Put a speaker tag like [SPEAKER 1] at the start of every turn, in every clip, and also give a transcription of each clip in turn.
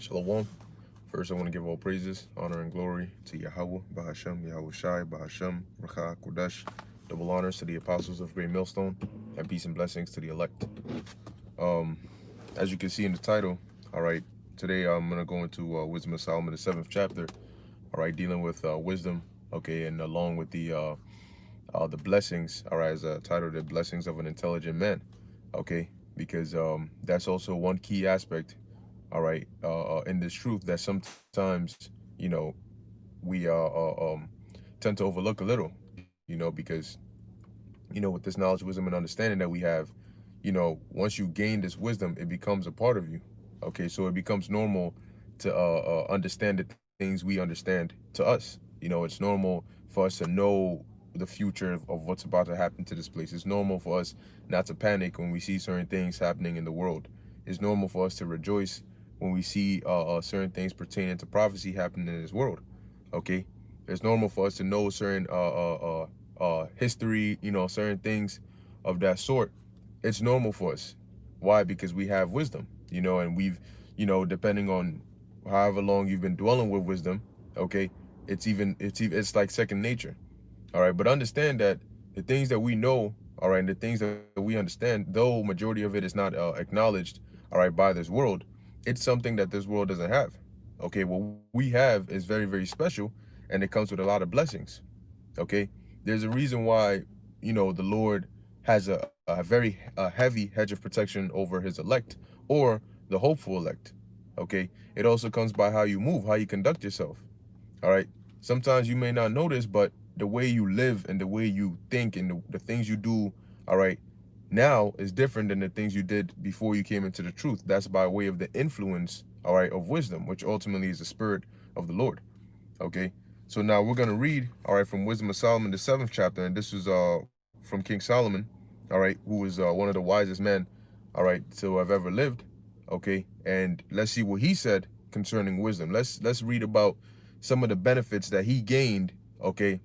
[SPEAKER 1] Shalom. First, I want to give all praises, honor, and glory to Yahweh, Bahashem, Yahweh Shai, Bahashem, Racha, Kodesh. Double honors to the apostles of Great Millstone, and peace and blessings to the elect. Um, as you can see in the title, all right, today I'm going to go into Wisdom of Solomon, the 7th chapter, all right, dealing with wisdom, okay, and along with the blessings, all right, as titled The Blessings of an Intelligent Man, okay, because that's also one key aspect, all right, in this truth that sometimes, you know, we tend to overlook a little, because, with this knowledge, wisdom, and understanding that we have, once you gain this wisdom, it becomes a part of you, okay, so it becomes normal to understand the things we understand to us. It's normal for us to know the future of what's about to happen to this place. It's normal for us not to panic when we see certain things happening in the world. It's normal for us to rejoice when we see certain things pertaining to prophecy happening in this world. Okay, it's normal for us to know certain history, certain things of that sort. It's normal for us. Why? Because we have wisdom, and we've, depending on however long you've been dwelling with wisdom, okay, it's like second nature. All right, but understand that the things that we know, all right, and the things that we understand, though majority of it is not acknowledged, all right, by this world, it's something that this world doesn't have. Okay, what we have is very, very special, and it comes with a lot of blessings. Okay, there's a reason why, the Lord has a very heavy hedge of protection over his elect, or the hopeful elect. Okay, it also comes by how you move, how you conduct yourself. All right, sometimes you may not notice, but the way you live and the way you think and the things you do, all right, now is different than the things you did before you came into the truth. That's by way of the influence, all right, of wisdom, which ultimately is the spirit of the Lord. Okay, so now we're going to read, all right, from Wisdom of Solomon, the 7th chapter, and this is from King Solomon, all right, who is one of the wisest men, all right, to have ever lived. Okay, and let's see what he said concerning wisdom. Let's read about some of the benefits that he gained, okay,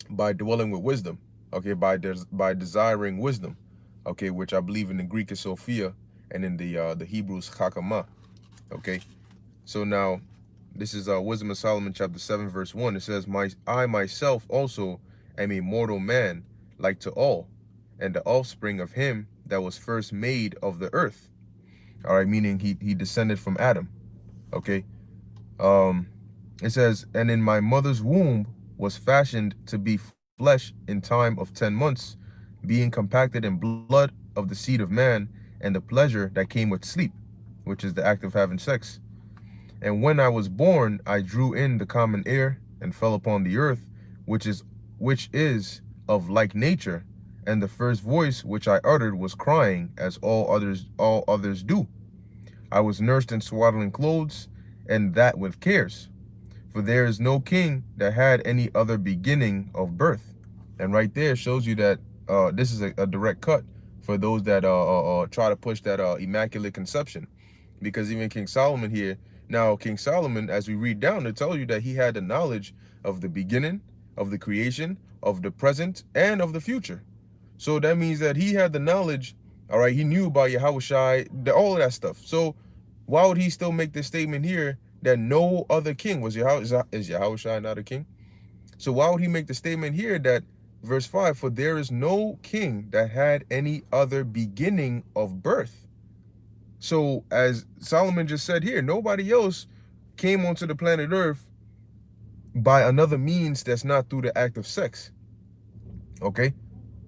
[SPEAKER 1] by dwelling with wisdom, okay, by desiring wisdom, okay, which I believe in the Greek is Sophia, and in the Hebrews Chakama. Okay, so now this is Wisdom of Solomon chapter 7 verse 1. It says, I myself also am a mortal man like to all, and the offspring of him that was first made of the earth. All right, meaning he descended from Adam. Okay, it says, and in my mother's womb was fashioned to be flesh in time of 10 months, being compacted in blood of the seed of man, and the pleasure that came with sleep, which is the act of having sex. And when I was born, I drew in the common air and fell upon the earth, which is of like nature, and the first voice which I uttered was crying, as all others do. I was nursed in swaddling clothes, and that with cares. For there is no king that had any other beginning of birth. And right there shows you that this is a direct cut for those that try to push that immaculate conception. Because even King Solomon here, now King Solomon, as we read down, to tell you that he had the knowledge of the beginning, of the creation, of the present, and of the future. So that means that he had the knowledge, all right, he knew about Yahweh Shai, all of that stuff. So why would he still make this statement here that no other king was is Yahweh Shai not a king? So why would he make the statement here that verse 5, for there is no king that had any other beginning of birth? So as Solomon just said here, nobody else came onto the planet Earth by another means that's not through the act of sex. Okay,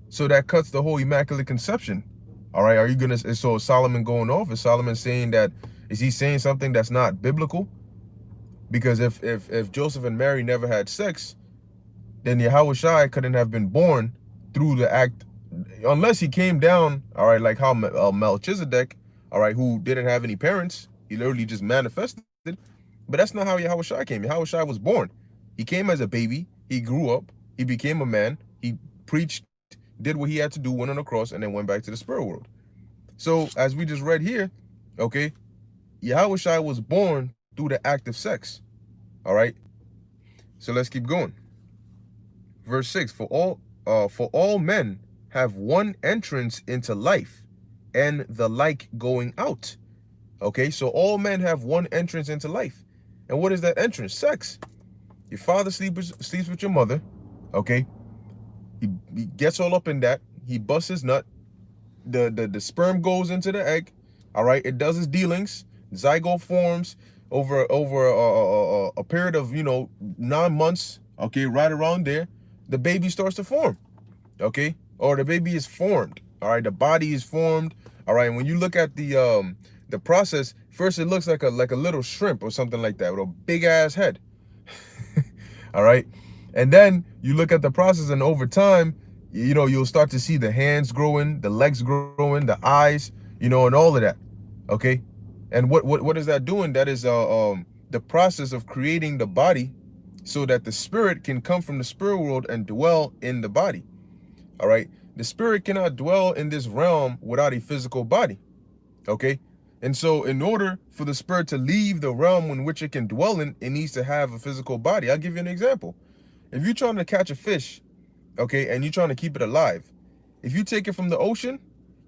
[SPEAKER 1] so that cuts the whole immaculate conception. All right, are you gonna, so is Solomon going off? Is Solomon saying that, is he saying something that's not biblical? Because if Joseph and Mary never had sex, then Yahweh Shai couldn't have been born through the act, unless he came down, all right, like how Melchizedek, all right, who didn't have any parents, he literally just manifested. But that's not how Yahweh Shai came. Yahweh Shai was born. He came as a baby. He grew up. He became a man. He preached, did what he had to do, went on the cross, and then went back to the spirit world. So as we just read here, okay, Yahweh Shai was born through the act of sex. All right. So let's keep going. Verse 6, for all men have one entrance into life, and the like going out. Okay, so all men have one entrance into life. And what is that entrance? Sex. Your father sleeps with your mother. Okay, he gets all up in that. He busts his nut. The sperm goes into the egg. All right, it does its dealings. Zygote forms over a period of 9 months. Okay, right around there, the baby starts to form. Okay, or the baby is formed. All right, the body is formed. All right, and when you look at the process, first it looks like a little shrimp or something like that with a big ass head. All right, and then you look at the process, and over time, you'll start to see the hands growing, the legs growing, the eyes, and all of that. Okay, and what is that doing? That is the process of creating the body so that the spirit can come from the spirit world and dwell in the body. All right, the spirit cannot dwell in this realm without a physical body. Okay, and so in order for the spirit to leave the realm in which it can dwell in, it needs to have a physical body. I'll give you an example. If you're trying to catch a fish, okay, and you're trying to keep it alive, if you take it from the ocean,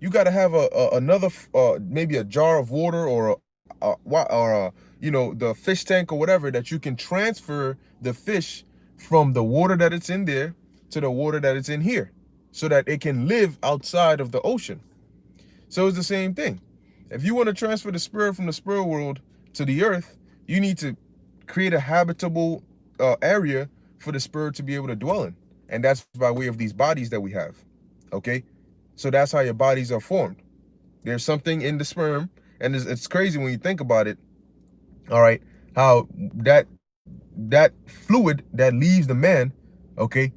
[SPEAKER 1] you got to have another maybe a jar of water or the fish tank or whatever that you can transfer the fish from the water that it's in there to the water that it's in here, so that it can live outside of the ocean. So it's the same thing. If you want to transfer the spirit from the spirit world to the earth, you need to create a habitable area for the spirit to be able to dwell in. And that's by way of these bodies that we have. Okay? So that's how your bodies are formed. There's something in the sperm, and it's crazy when you think about it. All right, how that fluid that leaves the man, okay,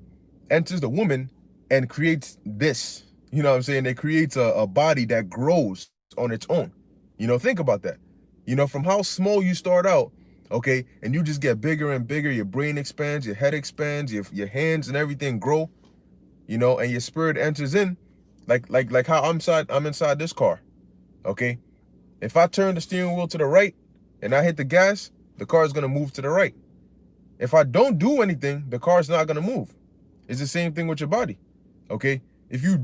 [SPEAKER 1] enters the woman and creates this. You know what I'm saying? It creates a body that grows on its own. Think about that. From how small you start out, okay, and you just get bigger and bigger. Your brain expands, your head expands, your hands and everything grow. And your spirit enters in, like how I'm inside this car. Okay, if I turn the steering wheel to the right and I hit the gas, the car is gonna move to the right. If I don't do anything, the car is not gonna move. It's the same thing with your body. Okay, if your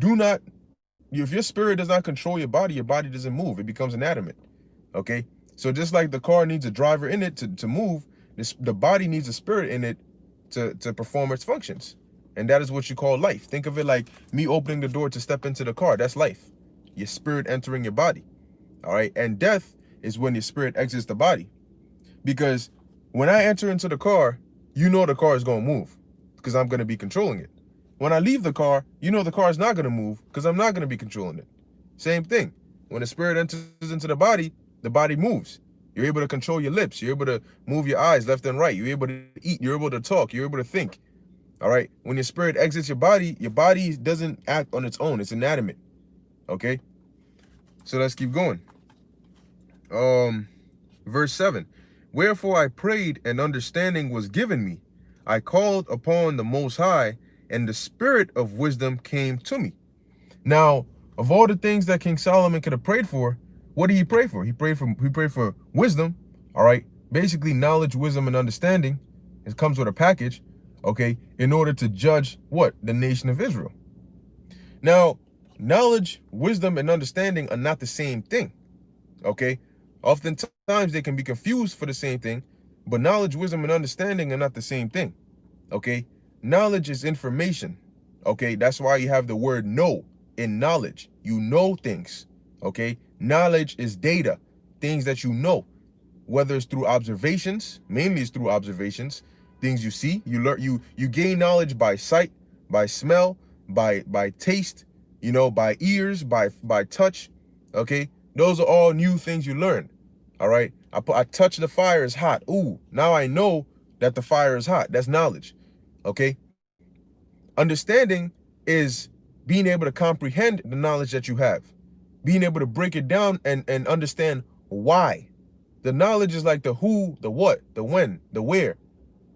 [SPEAKER 1] spirit does not control your body doesn't move. It becomes inanimate. Okay, so just like the car needs a driver in it to move, the body needs a spirit in it to perform its functions. And that is what you call life. Think of it like me opening the door to step into the car. That's life. Your spirit entering your body. All right. And death is when your spirit exits the body. Because when I enter into the car, the car is going to move because I'm going to be controlling it. When I leave the car, the car is not going to move because I'm not going to be controlling it. Same thing. When the spirit enters into the body moves. You're able to control your lips. You're able to move your eyes left and right. You're able to eat. You're able to talk. You're able to think. All right. When your spirit exits your body doesn't act on its own. It's inanimate. Okay. So let's keep going. Verse 7. Wherefore I prayed, and understanding was given me. I called upon the Most High, and the spirit of wisdom came to me. Now, of all the things that King Solomon could have prayed for, what did he pray for? He prayed for wisdom. All right. Basically, knowledge, wisdom, and understanding. It comes with a package. Okay, in order to judge what? The nation of Israel. Now, knowledge, wisdom, and understanding are not the same thing. Okay, oftentimes they can be confused for the same thing, but knowledge, wisdom, and understanding are not the same thing. Okay, knowledge is information. Okay, that's why you have the word know in knowledge. You know things. Okay, knowledge is data, things that you know, whether it's through observations, mainly it's through observations. Things you see, you learn, you gain knowledge by sight, by smell, by taste, by ears, by touch. Okay, those are all new things you learn. All right, I touch the fire is hot. Ooh, now I know that the fire is hot. That's knowledge. Okay, understanding is being able to comprehend the knowledge that you have, being able to break it down and understand why. The knowledge is like the who, the what, the when, the where.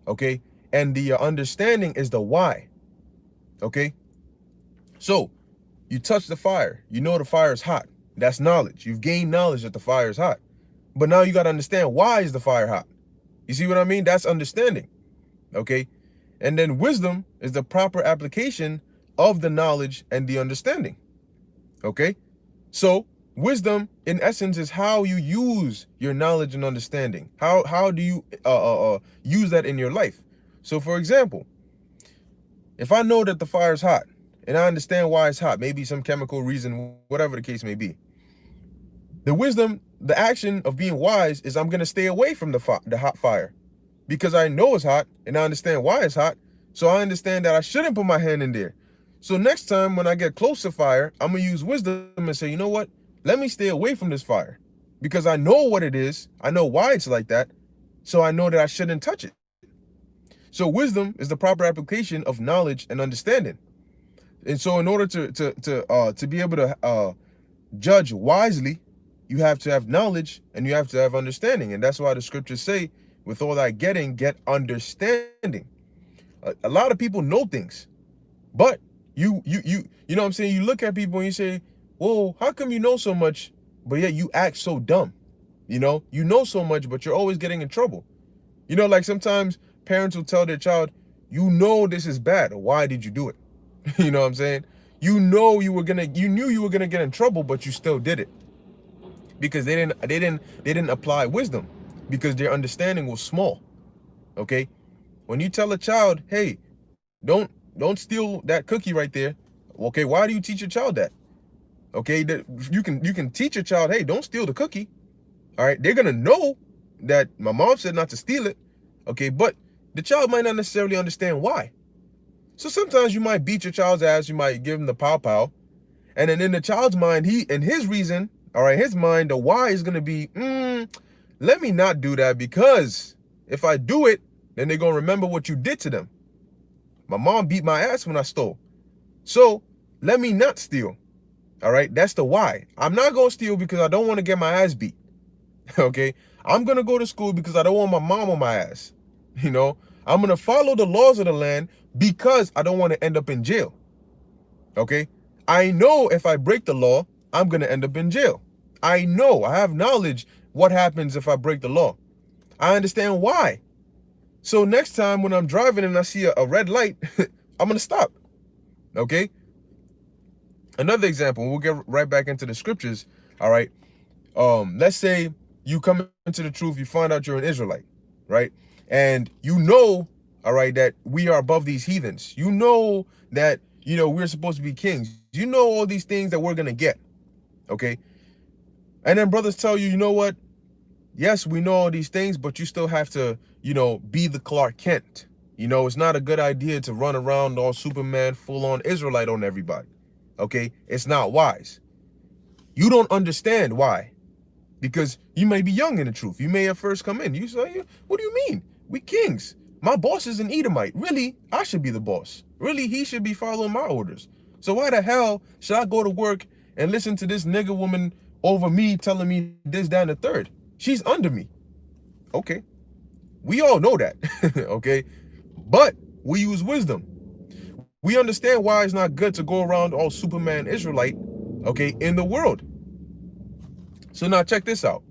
[SPEAKER 1] Okay, and the understanding is the why. Okay, so you touch the fire, the fire is hot. That's knowledge. You've gained knowledge that the fire is hot, but now you got to understand, why is the fire hot? You see what I mean? That's understanding. Okay, and then wisdom is the proper application of the knowledge and the understanding. Okay, so Wisdom, in essence, is how you use your knowledge and understanding. How do you use that in your life? So, for example, if I know that the fire is hot and I understand why it's hot, maybe some chemical reason, whatever the case may be, the wisdom, the action of being wise is I'm gonna stay away from the hot fire because I know it's hot and I understand why it's hot. So I understand that I shouldn't put my hand in there. So next time when I get close to fire, I'm gonna use wisdom and say, you know what? Let me stay away from this fire because I know what it is. I know why it's like that. So I know that I shouldn't touch it. So wisdom is the proper application of knowledge and understanding. And so in order to be able to judge wisely, you have to have knowledge and you have to have understanding. And that's why the scriptures say, with all that getting, get understanding. A lot of people know things, but you know what I'm saying? You look at people and you say, whoa, how come you know so much, but yet you act so dumb? You know so much, but you're always getting in trouble. You know, like sometimes parents will tell their child, you know this is bad. Why did you do it? You know what I'm saying? You knew you were gonna get in trouble, but you still did it. Because they didn't apply wisdom, because their understanding was small. Okay? When you tell a child, hey, don't steal that cookie right there. Okay, why do you teach your child that? Okay, that you can teach your child, hey, don't steal the cookie. All right, they're gonna know that my mom said not to steal it. Okay, but the child might not necessarily understand why. So sometimes you might beat your child's ass, you might give him the pow pow, and then in the child's mind, his reason, all right, his mind, the why is gonna be, let me not do that, because if I do it, then they're gonna remember what you did to them. My mom beat my ass when I stole, so let me not steal. All right, that's the why. I'm not gonna steal because I don't want to get my ass beat. Okay, I'm gonna go to school because I don't want my mom on my ass. You know, I'm gonna follow the laws of the land because I don't want to end up in jail. Okay, I know if I break the law, I'm gonna end up in jail. I know, I have knowledge what happens if I break the law. I understand why. So next time when I'm driving and I see a red light, I'm gonna stop. Okay. Another example, we'll get right back into the scriptures. All right. Let's say you come into the truth, you find out you're an Israelite, right? And you know, all right, that we are above these heathens. You know that, we're supposed to be kings. You know all these things that we're gonna get. Okay. And then brothers tell you, you know what? Yes, we know all these things, but you still have to, be the Clark Kent. It's not a good idea to run around all Superman, full-on Israelite on everybody. Okay? It's not wise. You don't understand why. Because you may be young in the truth. You may have first come in. You say, what do you mean? We kings. My boss is an Edomite. Really, I should be the boss. Really, he should be following my orders. So why the hell should I go to work and listen to this nigger woman over me telling me this, that, and the third? She's under me. Okay. We all know that. Okay. But we use wisdom. We understand why it's not good to go around all Superman Israelite, okay, in the world. So now check this out.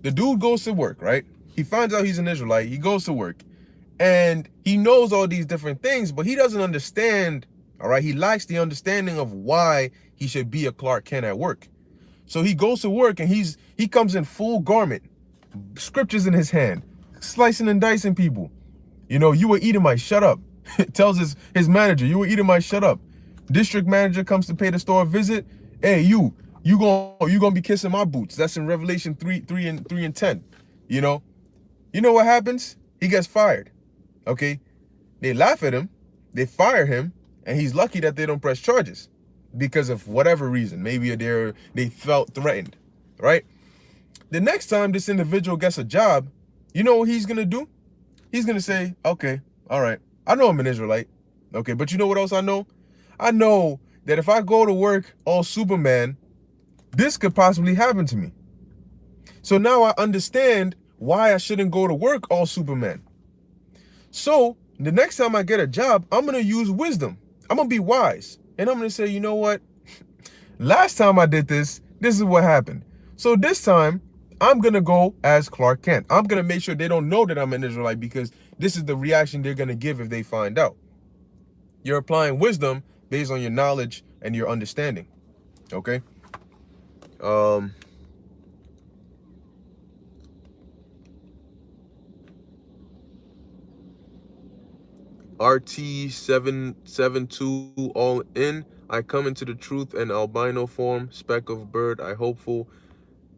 [SPEAKER 1] The dude goes to work, right? He finds out he's an Israelite. He goes to work and he knows all these different things, but he doesn't understand, all right? He lacks the understanding of why he should be a Clark Kent at work. So he goes to work and he comes in full garment, scriptures in his hand, slicing and dicing people. You were Edomite, shut up. Tells his manager, you were Edomite, shut up. District manager comes to pay the store a visit. Hey, you gonna be kissing my boots. That's in Revelation 3 and 10. You know what happens? He gets fired. Okay? They laugh at him, they fire him, and he's lucky that they don't press charges because of whatever reason. Maybe they felt threatened, right? The next time this individual gets a job, you know what he's gonna do? He's gonna say, okay, all right, I know I'm an Israelite. Okay, but you know what else I know? I know that if I go to work all Superman, this could possibly happen to me. So now I understand why I shouldn't go to work all Superman. So the next time I get a job, I'm going to use wisdom. I'm going to be wise. And I'm going to say, you know what? Last time I did this is what happened. So this time, I'm going to go as Clark Kent. I'm going to make sure they don't know that I'm an Israelite, because this is the reaction they're going to give if they find out. You're applying wisdom based on your knowledge and your understanding. Okay? Um, RT772 all in. I come into the truth and albino form, speck of bird, I hopeful.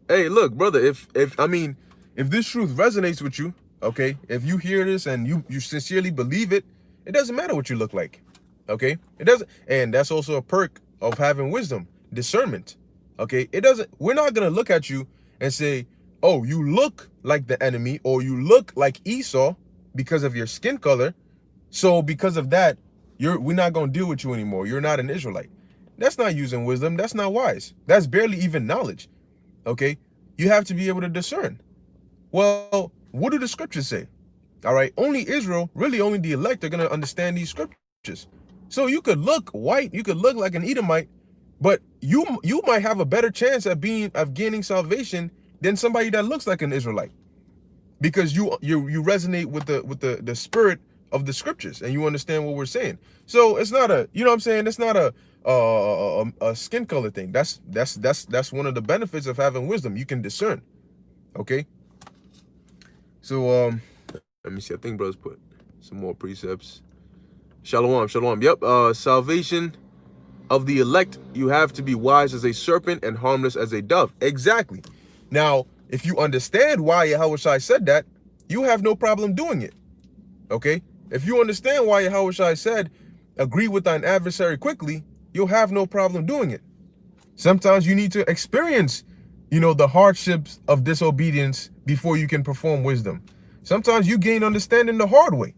[SPEAKER 1] Hey, look, brother, if I mean, if this truth resonates with you, okay, if you hear this and you sincerely believe it, it doesn't matter what you look like. Okay? It doesn't, and that's also a perk of having wisdom, discernment. Okay? It doesn't, we're not gonna look at you and say, oh, you look like the enemy, or you look like Esau because of your skin color. So because of that, we're not gonna deal with you anymore. You're not an Israelite. That's not using wisdom. That's not wise. That's barely even knowledge. Okay? You have to be able to discern. Well, what do the scriptures say? All right, only Israel, really only the elect are going to understand these scriptures. So you could look white, you could look like an Edomite, but you might have a better chance of gaining salvation than somebody that looks like an Israelite, because you resonate with the spirit of the scriptures and you understand what we're saying. So it's not a, you know what I'm saying, it's not a skin color thing. That's one of the benefits of having wisdom. You can discern. Okay. So let me see. I think brothers put some more precepts. Shalom, shalom. Yep. Salvation of the elect, you have to be wise as a serpent and harmless as a dove. Exactly. Now, if you understand why Yahweh said that, you have no problem doing it. Okay? If you understand why Yahweh said, agree with thine adversary quickly, you'll have no problem doing it. Sometimes you need to experience, the hardships of disobedience before you can perform wisdom. Sometimes you gain understanding the hard way.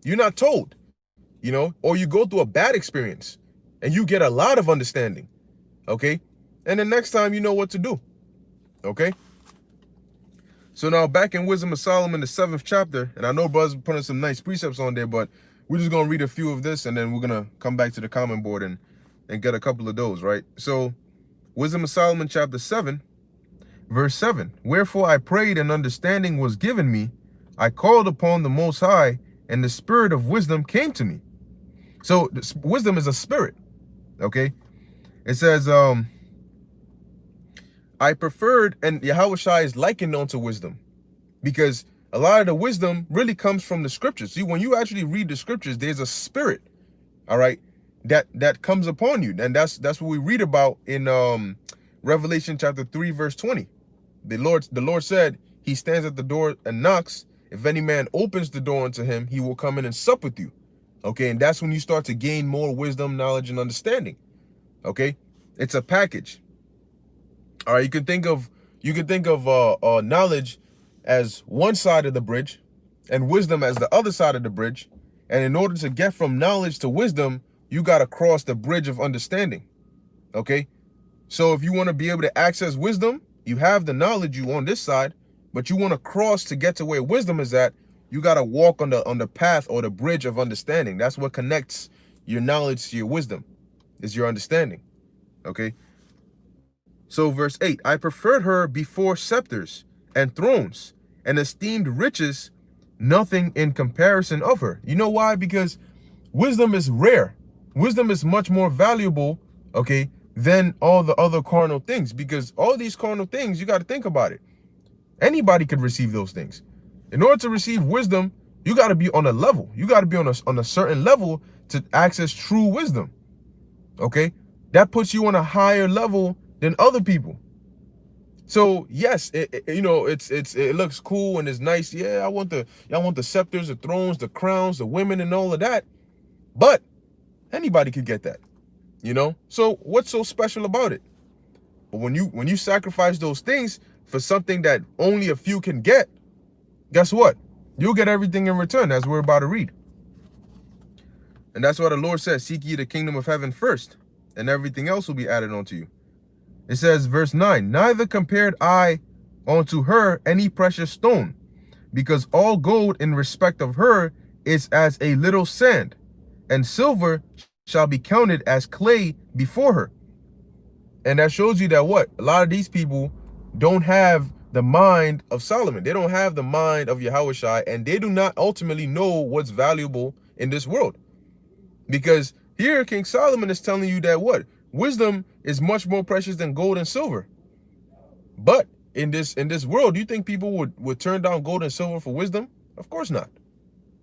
[SPEAKER 1] You're not told, or you go through a bad experience and you get a lot of understanding. Okay? And the next time you know what to do. Okay? So now back in Wisdom of Solomon, the 7th chapter, and I know brothers putting some nice precepts on there, but we're just going to read a few of this and then we're going to come back to the comment board and get a couple of those, right? So Wisdom of Solomon chapter 7, verse 7. Wherefore I prayed and understanding was given me. I called upon the Most High and the spirit of wisdom came to me. So wisdom is a spirit. Okay. It says, I preferred, and Yahweh is likened unto wisdom, because a lot of the wisdom really comes from the scriptures. See, when you actually read the scriptures, there's a spirit, all right, that comes upon you. And that's what we read about in Revelation chapter 3, verse 20. The Lord said, he stands at the door and knocks. If any man opens the door unto him, he will come in and sup with you. Okay, and that's when you start to gain more wisdom, knowledge, and understanding. Okay, it's a package. All right, you can think of knowledge as one side of the bridge and wisdom as the other side of the bridge. And in order to get from knowledge to wisdom, you got to cross the bridge of understanding. Okay, so if you want to be able to access wisdom, you have the knowledge you on this side, but you want to cross to get to where wisdom is at, you got to walk on the path or the bridge of understanding. That's what connects your knowledge to your wisdom, is your understanding. Okay. So verse 8, I preferred her before scepters and thrones and esteemed riches nothing in comparison of her. You know why? Because wisdom is rare. Wisdom is much more valuable, okay, than all the other carnal things, because all these carnal things, you got to think about it. Anybody could receive those things. In order to receive wisdom, you got to be on a level. You got to be on a certain level to access true wisdom. Okay? That puts you on a higher level than other people. So yes, it looks cool and it's nice. Yeah, I want the scepters, the thrones, the crowns, the women, and all of that. But anybody could get that. So what's so special about it? But when you sacrifice those things for something that only a few can get, guess what? You'll get everything in return, as we're about to read. And that's why the Lord says, seek ye the kingdom of heaven first, and everything else will be added unto you. It says, verse 9, neither compared I unto her any precious stone, because all gold in respect of her is as a little sand, and silver shall be counted as clay before her. And that shows you that what? A lot of these people don't have the mind of Solomon. They don't have the mind of Yahushua, and they do not ultimately know what's valuable in this world. Because here King Solomon is telling you that what? Wisdom is much more precious than gold and silver. But in this world, do you think people would turn down gold and silver for wisdom? Of course not.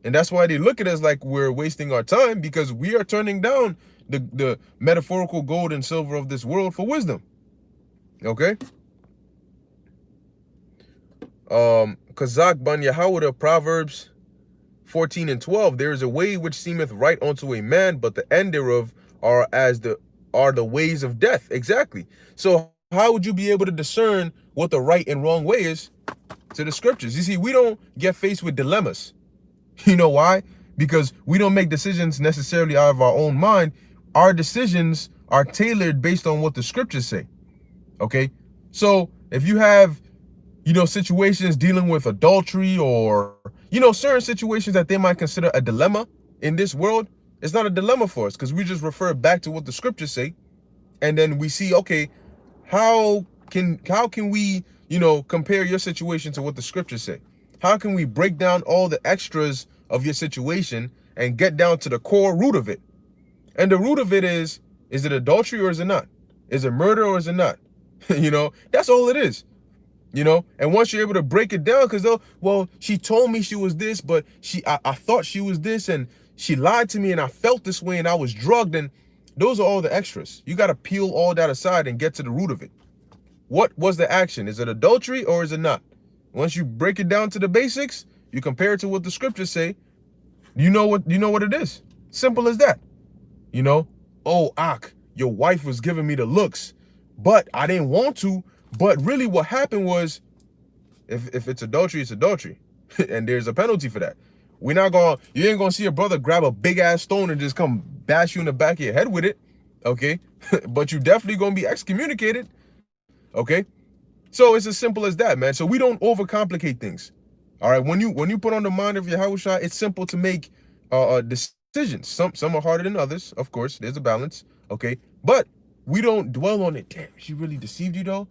[SPEAKER 1] And that's why they look at us like we're wasting our time, because we are turning down the metaphorical gold and silver of this world for wisdom. Okay? Kazak Ban Yahawada, Proverbs 14:12. There is a way which seemeth right unto a man, but the end thereof are the ways of death. Exactly. So how would you be able to discern what the right and wrong way is? To the scriptures. You see, we don't get faced with dilemmas. You know why? Because we don't make decisions necessarily out of our own mind. Our decisions are tailored based on what the scriptures say. Okay? So if you have, situations dealing with adultery, or, certain situations that they might consider a dilemma in this world, it's not a dilemma for us, because we just refer back to what the scriptures say. And then we see, okay, how can we, compare your situation to what the scriptures say? How can we break down all the extras of your situation and get down to the core root of it? And the root of it is it adultery or is it not? Is it murder or is it not? That's all it is. And once you're able to break it down, because she told me she was this, but I thought she was this, and she lied to me, and I felt this way, and I was drugged, and those are all the extras. You got to peel all that aside and get to the root of it. What was the action? Is it adultery or is it not? Once you break it down to the basics, you compare it to what the scriptures say, you know what it is. Simple as that. Oh, your wife was giving me the looks, but I didn't want to. But really what happened was, if it's adultery, it's adultery. And there's a penalty for that. You ain't gonna see a brother grab a big ass stone and just come bash you in the back of your head with it. Okay? But you definitely gonna be excommunicated. Okay? So it's as simple as that, man. So we don't overcomplicate things. All right. When you put on the mind of Yahushua, it's simple to make decisions. Some are harder than others, of course. There's a balance. Okay. But we don't dwell on it. Damn, she really deceived you though?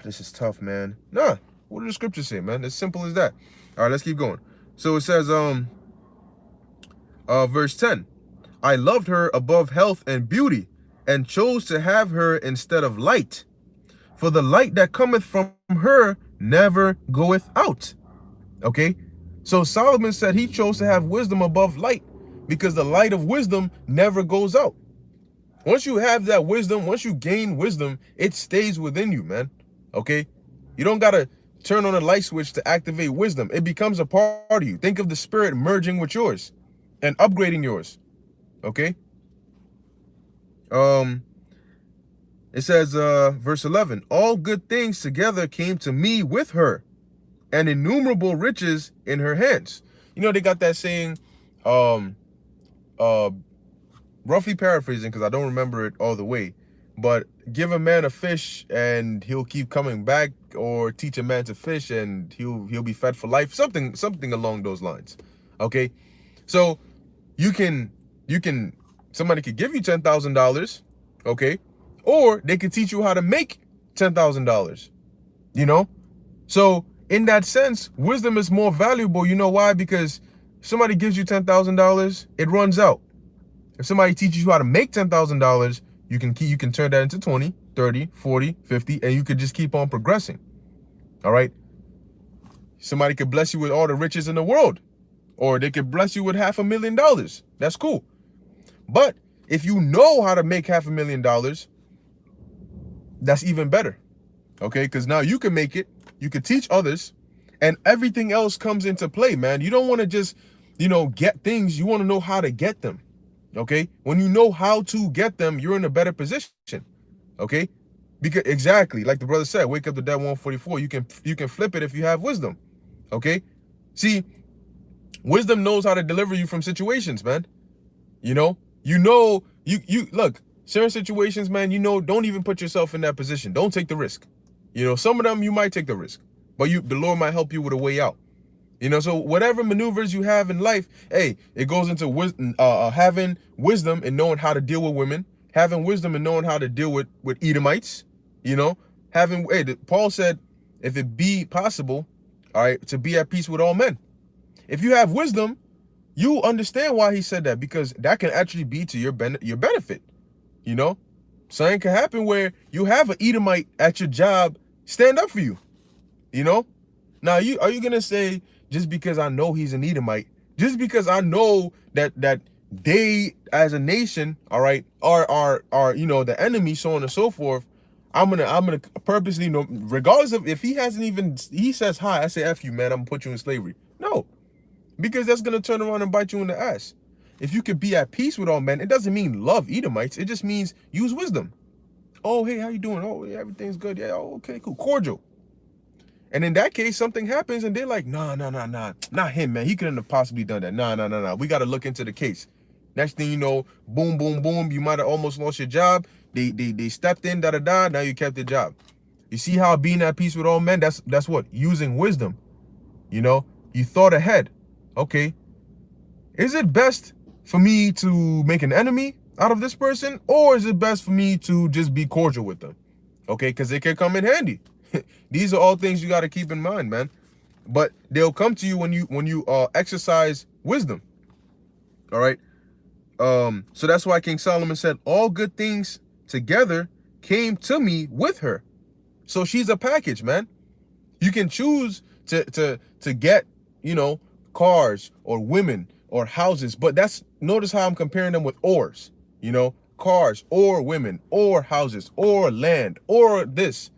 [SPEAKER 1] This is tough, man. Nah. What do the scriptures say, man? As simple as that. All right, let's keep going. So it says, verse 10. I loved her above health and beauty, and chose to have her instead of light. For the light that cometh from her never goeth out. Okay? So Solomon said he chose to have wisdom above light, because the light of wisdom never goes out. Once you have that wisdom, once you gain wisdom, it stays within you, man. Okay? You don't got to turn on a light switch to activate wisdom. It becomes a part of you. Think of the spirit merging with yours and upgrading yours. Okay? It says, verse 11, all good things together came to me with her, and innumerable riches in her hands. They got that saying, roughly paraphrasing, because I don't remember it all the way, but give a man a fish and he'll keep coming back, or teach a man to fish and he'll be fed for life. Something along those lines. Okay? So somebody could give you $10,000, okay? Or they could teach you how to make $10,000, So in that sense, wisdom is more valuable. You know why? Because if somebody gives you $10,000, it runs out. If somebody teaches you how to make $10,000, you can turn that into 20, 30, 40, 50, and you could just keep on progressing. All right? Somebody could bless you with all the riches in the world, or they could bless you with $500,000. That's cool. But if you know how to make $500,000, that's even better. Okay? Because now you can make it, you can teach others, and everything else comes into play, man. You don't want to just, get things. You want to know how to get them. Okay? When you know how to get them, you're in a better position. Okay? Because exactly, like the brother said, wake up to that 144. You can flip it if you have wisdom. Okay? See, wisdom knows how to deliver you from situations, man. You look, certain situations, man, don't even put yourself in that position. Don't take the risk. Some of them you might take the risk, but the Lord might help you with a way out. So whatever maneuvers you have in life, hey, it goes into having wisdom and knowing how to deal with women, having wisdom and knowing how to deal with Edomites, Paul said, if it be possible, all right, to be at peace with all men. If you have wisdom, you understand why he said that, because that can actually be to your benefit. Something can happen where you have an Edomite at your job stand up for you, you know? Now, are you gonna say, just because I know he's an Edomite, just because I know that they as a nation, all right, are you know, the enemy, so on and so forth, I'm gonna purposely, you know, regardless of if he says hi, I say F you, man, I'm gonna put you in slavery. No, because that's gonna turn around and bite you in the ass. If you could be at peace with all men, it doesn't mean love Edomites. It just means use wisdom. Oh, hey, how you doing? Oh, yeah, everything's good. Yeah, oh, okay, cool, cordial. And in that case, something happens and they're like, nah, not him, man. He couldn't have possibly done that. Nah. We got to look into the case. Next thing you know, boom, boom, boom. You might have almost lost your job. They stepped in, da. Now you kept your job. You see how being at peace with all men, that's what? Using wisdom. You know, you thought ahead. Okay, is it best for me to make an enemy out of this person, or is it best for me to just be cordial with them? Okay, because it can come in handy. These are all things you got to keep in mind, man. But they'll come to you when you exercise wisdom. All right. So that's why King Solomon said, all good things together came to me with her. So she's a package, man. You can choose to get, you know, cars or women or houses, but notice how I'm comparing them with ors, you know, cars or women or houses or land or this,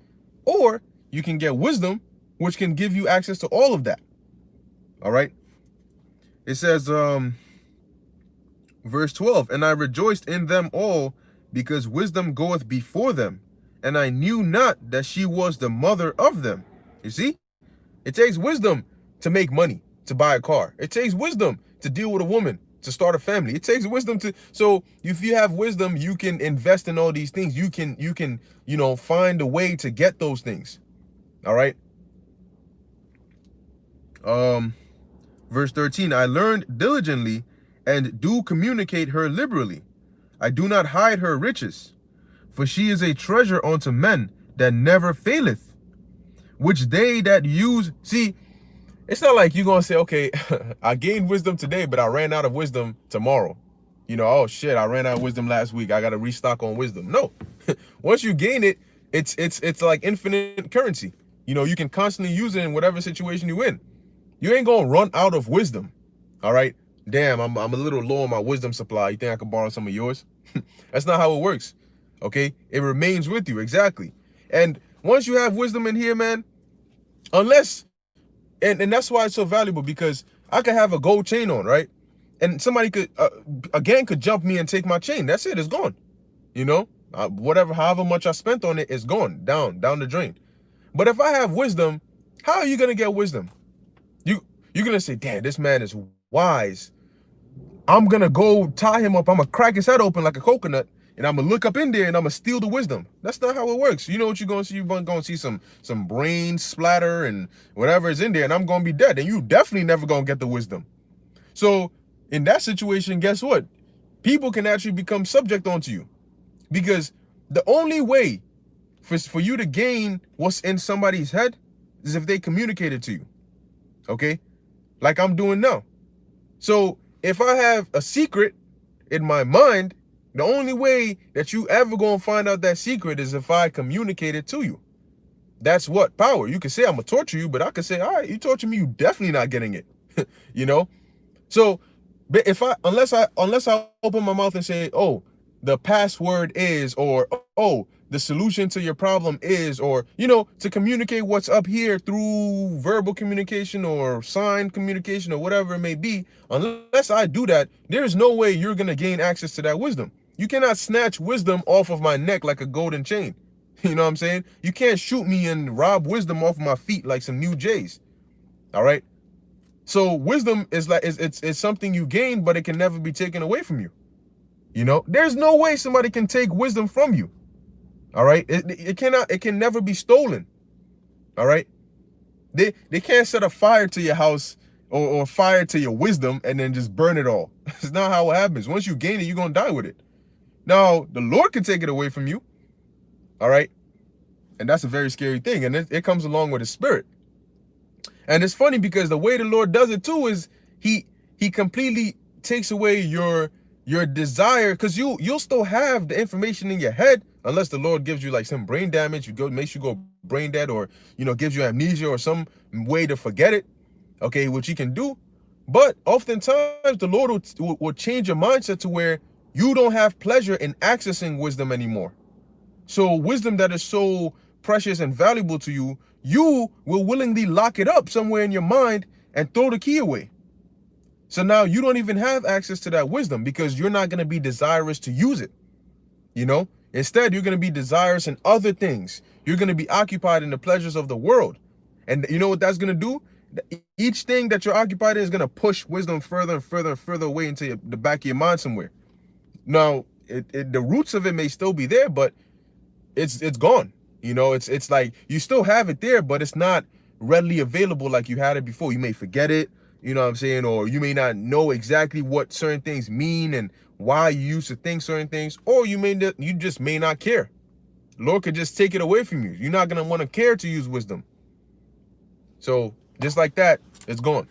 [SPEAKER 1] or you can get wisdom, which can give you access to all of that. All right. It says, verse 12, and I rejoiced in them all, because wisdom goeth before them, and I knew not that she was the mother of them. You see, it takes wisdom to make money, to buy a car. It takes wisdom to deal with a woman, to start a family. It takes wisdom so if you have wisdom, you can invest in all these things. You can, you know, find a way to get those things. All right. Verse 13, I learned diligently and do communicate her liberally. I do not hide her riches, for she is a treasure unto men that never faileth, which they that use. See, it's not like you're going to say, okay, I gained wisdom today, but I ran out of wisdom tomorrow. You know, oh shit, I ran out of wisdom last week. I got to restock on wisdom. No, once you gain it, it's like infinite currency. You know, you can constantly use it in whatever situation you're in. You ain't going to run out of wisdom. All right. Damn, I'm a little low on my wisdom supply. You think I could borrow some of yours? That's not how it works. Okay. It remains with you. Exactly. And once you have wisdom in here, man, unless, and that's why it's so valuable, because I could have a gold chain on, right? And somebody could, a gang could jump me and take my chain. That's it. It's gone. You know, however much I spent on it, it's gone down the drain. But if I have wisdom, how are you going to get wisdom? You're going to say, damn, this man is wise. I'm going to go tie him up. I'm going to crack his head open like a coconut, and I'm going to look up in there and I'm going to steal the wisdom. That's not how it works. You know what you're going to see? You're going to see some brain splatter and whatever is in there, and I'm going to be dead. And you definitely never going to get the wisdom. So in that situation, guess what? People can actually become subject onto you, because the only way for you to gain what's in somebody's head is if they communicate it to you. Okay? Like I'm doing now. So if I have a secret in my mind, the only way that you ever gonna find out that secret is if I communicate it to you. That's what power. You can say I'm gonna torture you, but I can say, all right, you torture me, you definitely not getting it. You know? So but unless I open my mouth and say, oh, the password is, or oh, the solution to your problem is, or, you know, to communicate what's up here through verbal communication or sign communication or whatever it may be, unless I do that, there's no way you're going to gain access to that wisdom. You cannot snatch wisdom off of my neck like a golden chain. You know what I'm saying? You can't shoot me and rob wisdom off my feet like some new J's. All right? So wisdom is like, it's something you gain, but it can never be taken away from you. You know, there's no way somebody can take wisdom from you. All right. It can never be stolen. All right. They can't set a fire to your house or fire to your wisdom and then just burn it all. It's not how it happens. Once you gain it, you're going to die with it. Now, the Lord can take it away from you. All right. And that's a very scary thing. And it comes along with his spirit. And it's funny because the way the Lord does it too is he completely takes away your your desire, because you'll still have the information in your head unless the Lord gives you like some brain damage, makes you go brain dead, or gives you amnesia or some way to forget it, okay, which he can do. But oftentimes the Lord will change your mindset to where you don't have pleasure in accessing wisdom anymore. So wisdom that is so precious and valuable to you, you will willingly lock it up somewhere in your mind and throw the key away. So now you don't even have access to that wisdom because you're not going to be desirous to use it. Instead, you're going to be desirous in other things. You're going to be occupied in the pleasures of the world. And you know what that's going to do? Each thing that you're occupied in is going to push wisdom further and further and further away into the back of your mind somewhere. Now, the roots of it may still be there, but it's gone. It's like you still have it there, but it's not readily available like you had it before. You may forget it, you know what I'm saying? Or you may not know exactly what certain things mean and why you used to think certain things, or you just may not care. Lord could just take it away from you. You're not going to want to care to use wisdom. So just like that, it's gone.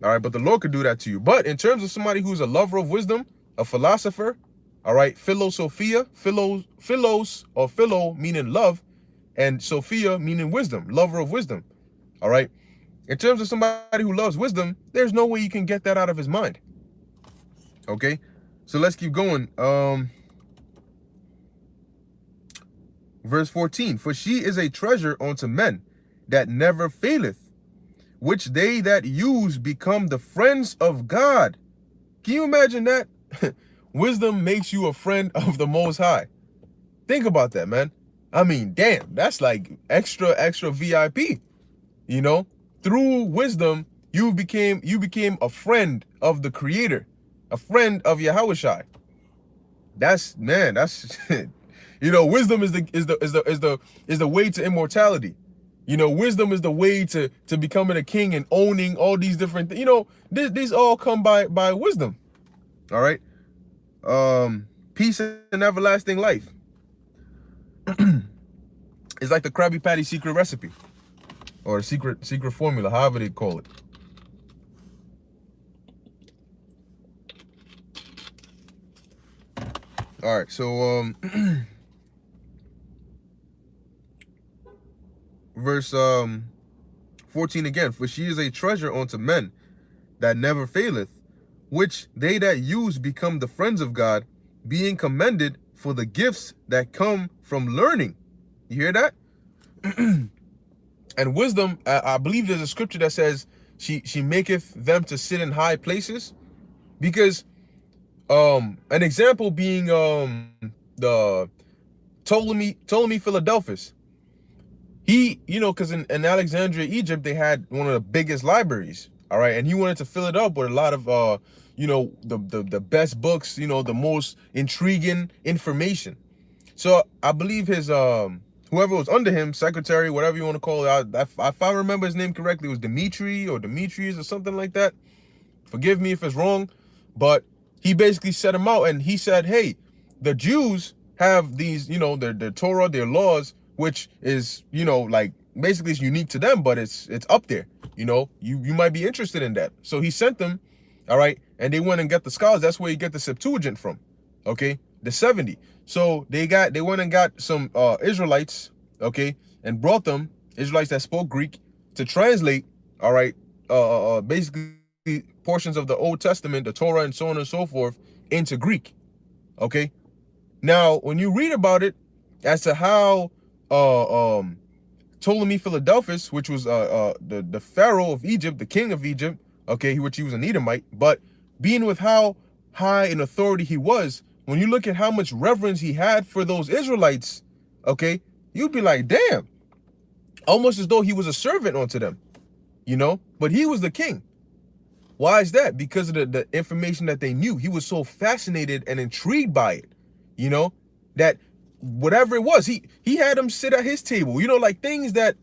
[SPEAKER 1] All right, but the Lord could do that to you. But in terms of somebody who's a lover of wisdom, a philosopher, all right, philosophia, philos or philo meaning love, and sophia meaning wisdom, lover of wisdom. All right. In terms of somebody who loves wisdom, there's no way you can get that out of his mind. Okay, so let's keep going. Verse 14, for she is a treasure unto men that never faileth, which they that use become the friends of God. Can you imagine that? Wisdom makes you a friend of the Most High. Think about that, man. I mean, damn, that's like extra VIP. Through wisdom, you became a friend of the Creator, a friend of Yahushua. That's wisdom is the way to immortality. Wisdom is the way to becoming a king and owning all these different things. These all come by wisdom. All right. Peace and everlasting life. It's like the Krabby Patty secret recipe, or secret formula, however they call it. All right, so verse 14 again, for she is a treasure unto men that never faileth, which they that use become the friends of God, being commended for the gifts that come from learning. You hear that? And wisdom, I believe there's a scripture that says she maketh them to sit in high places, because an example being the Ptolemy Philadelphus. He, because in Alexandria, Egypt, they had one of the biggest libraries. All right, and he wanted to fill it up with a lot of the best books, the most intriguing information. So I believe his whoever was under him, secretary, whatever you want to call it, if I remember his name correctly, it was Dimitri or Demetrius or something like that. Forgive me if it's wrong, but he basically set him out and he said, hey, the Jews have these, their Torah, their laws, which is, like basically it's unique to them, but it's up there. You might be interested in that. So he sent them, all right, and they went and got the scholars. That's where you get the Septuagint from, okay, the 70. So they went and got some Israelites, okay, and brought them, Israelites that spoke Greek, to translate, all right, basically portions of the Old Testament, the Torah, and so on and so forth, into Greek, okay. Now, when you read about it as to how Ptolemy Philadelphus, which was the pharaoh of Egypt, the king of Egypt, okay, which he was an Edomite, but being with how high in authority he was, when you look at how much reverence he had for those Israelites, okay, you'd be like, damn, almost as though he was a servant unto them, but he was the king. Why is that? Because of the information that they knew. He was so fascinated and intrigued by it, that whatever it was, he had them sit at his table, like things that